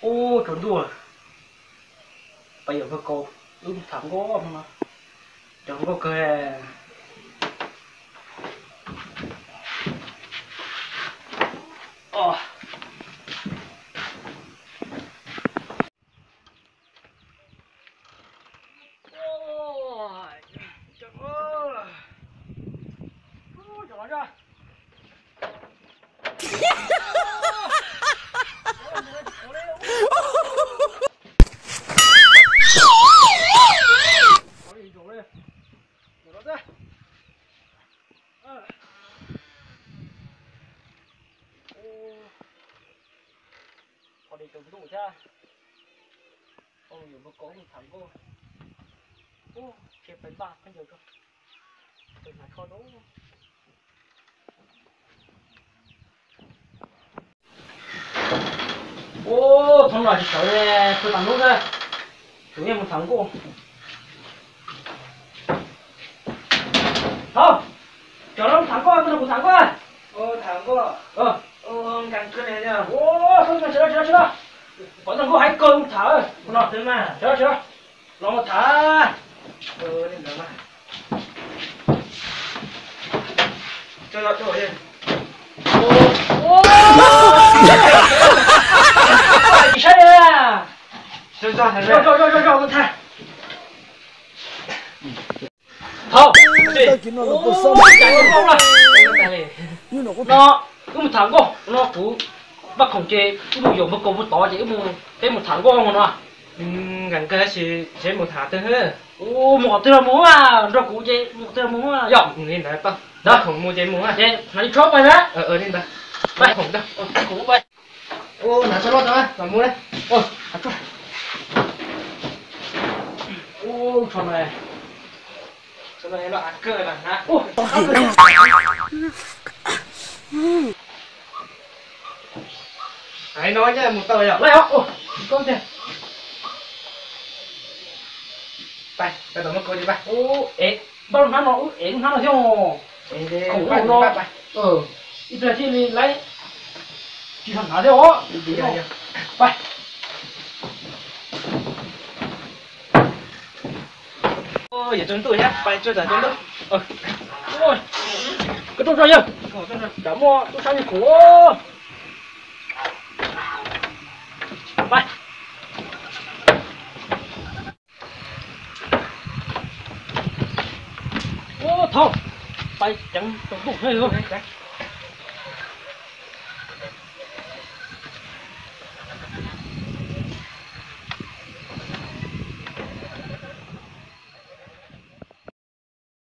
Ô trốn đùa. Bây giờ cô thẳng có mà. Chẳng có cười. Ờ. Đi trồng đủ chứ. Ôi vừa có một thằng cô. Ô, kẹp phải ba phân nhiều cơ. Tôi phải kho đấu. Ô, thằng nào chỉ sợ đây, tôi làm lúc đây. Chủ em một thằng cô. Không. Chờ nó một thằng cô, tôi là một thằng cô. Ô thằng cô. Càng cứ này nha. Ô, không cần chờ. Có thằng cô hãy cơ một thả. Nó thế mà, chờ. Nó một thả. Lên đó mà. Cho đi. Ô. Gì sao đây à? Cho thằng này. Cho con thả. Không. Nó cứ một thằng cô, nó cũng bắt khổng chế, cũng dùng một câu một tỏ chỉ một thằng cô mà nó. Gần cái gì chế một thả tương hết. Ô một tơ muốn à, rồi cũng chế một tơ muốn à. Dòng Nên đấy bao. đó Không mua chế muốn à. chế nó đi chốt vậy đó. Nên đây. Vậy Không đâu. cũng vậy. Ô nãy sao đó mà mua đây. Ô chốt. Ô chốt này. Cho này nó ăn cơ này hả? Ô Hãy nói nhá, một tờ nhở. lại ô con kìa. Bay, tao tao mất cô đi bay. Ô bao nó nó theo. Không Bay, nó. bay. Ít ra thì lấy. Chỉ thằng nào theo á. Đi ra nhá. Bay. Ôi, giờ trốn tụi nhá. Bay cho trả trốn đâu. Ôi. Cái trông sao nhá. Chả mua, tôi sao như khổ. Bay. Ô thông. Bay chẳng trông đủ hay không?